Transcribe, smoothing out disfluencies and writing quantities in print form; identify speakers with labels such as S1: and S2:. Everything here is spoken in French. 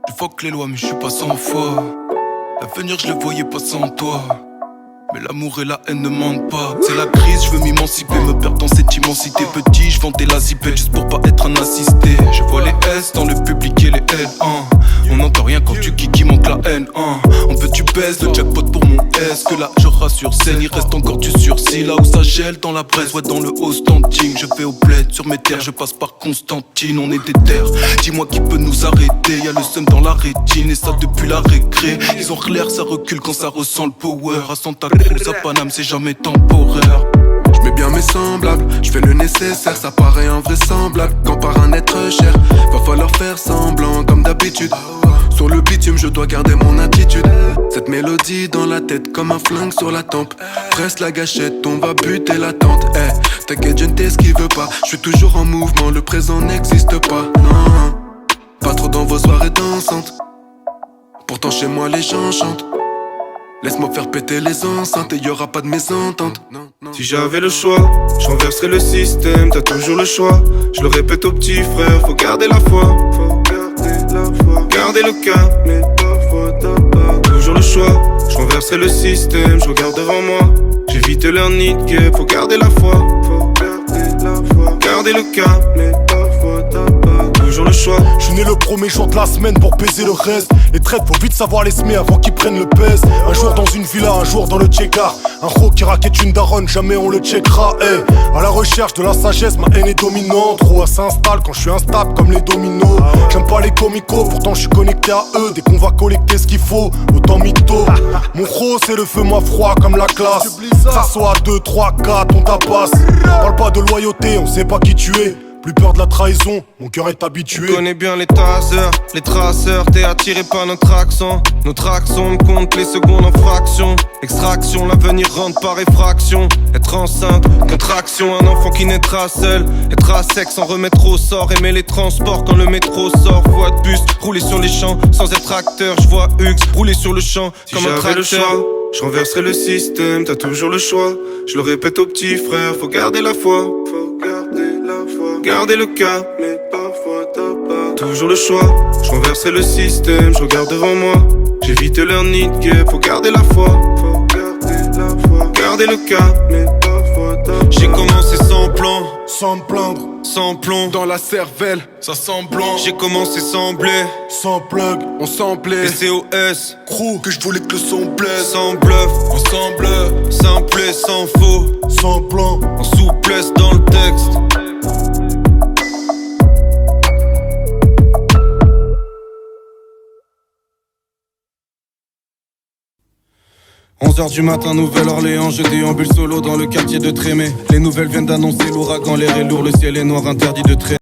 S1: Je fuck les lois mais je suis pas sans foi. L'avenir je le voyais pas sans toi. Mais l'amour et la haine ne mentent pas. C'est la crise, je veux m'émanciper, me perdre dans cette immensité. Petit, je vendais la zipette juste pour pas être un assisté. Je vois les S dans le public et les L, On n'entend rien quand tu kiki, manque la haine, On veut tu baises, le jackpot pour mon S. Que là je rassure scène, il reste encore du sursis. Là où ça gèle dans la presse, ouais dans le haut standing. Je vais au bled, sur mes terres, je passe par Constantine. On est des terres, dis-moi qui peut nous arrêter. Y'a le seum dans la rétine et ça depuis la récré. Ils ont l'air, ça recule quand ça ressent le power. À Santa Cruz, à Paname, c'est jamais temporaire.
S2: J'mets bien mes semblables, j'fais le nécessaire, ça paraît invraisemblable. Quand par un être cher, va falloir faire semblant comme d'habitude. Sur le bitume, je dois garder mon attitude. Cette mélodie dans la tête comme un flingue sur la tempe. Presse la gâchette, on va buter l'attente. T'inquiète, je ne t'esquive pas, je suis toujours en mouvement, le présent n'existe pas. Non, pas trop dans vos soirées dansantes. Pourtant chez moi les gens chantent. Laisse-moi faire péter les enceintes et y'aura pas de mésentente.
S3: Si j'avais le choix, je renverserais le système, t'as toujours le choix. Je le répète aux petits frères, faut garder la foi. Garder le cap, mais parfois t'as pas toujours le choix. Je renverserai le système, je regarde devant moi. J'évite leur nid de guerre, faut garder la foi. Garder le cap, mais parfois t'as pas toujours le choix.
S4: Je suis né le premier jour de la semaine pour baiser le reste. Les traites, faut vite savoir les semer avant qu'ils prennent le pèse. Un jour dans une villa, un jour dans le check-art. Un ro qui raquette une daronne, jamais on le checkera. À la recherche de la sagesse, ma haine est dominante. Trop elle s'installe quand je suis instable comme les dominos. J'aime pas les comicos, pourtant je suis connecté à eux. Dès qu'on va collecter ce qu'il faut, autant mytho. Mon ro c'est le feu, moi froid comme la classe. Ça soit à 2, 3, 4, on tapasse. Parle pas de loyauté, on sait pas qui tu es. Plus peur de la trahison, mon cœur est habitué.
S3: Tu connais bien les taseurs, les traceurs. T'es attiré par notre accent. Notre accent compte les secondes en fractions. Extraction, l'avenir rentre par effraction. Être enceinte, contraction, un enfant qui naîtra seul. Être à sec sans remettre au sort. Aimer les transports quand le métro sort. Voie de bus, rouler sur les champs sans être acteur. Je vois Hugues rouler sur le champ comme un tracteur. Je renverserai le système, t'as toujours le choix. Je le répète aux petits frères, faut garder la foi. Garder le cap, mais parfois t'as pas toujours le choix. Je renverserai le système, je regarde devant moi. J'évite leur nid de guerre, faut garder la foi. Garder le cap, mais parfois t'as pas. J'ai commencé sans plan,
S4: sans me plaindre,
S3: sans plomb
S2: dans la cervelle,
S1: Ça sent blanc.
S3: j'ai commencé sans blé,
S4: sans plug,
S2: on semblait
S3: SOS,
S4: crew, que je voulais que le son blesse.
S3: sans bluff,
S1: Ensemble,
S3: simple et sans faux,
S4: Sans plan,
S3: en souplesse dans le texte. « 11h du matin, Nouvelle-Orléans, je déambule solo dans le quartier de Trémé. Les nouvelles viennent d'annoncer l'ouragan, l'air est lourd, le ciel est noir, interdit de traîner.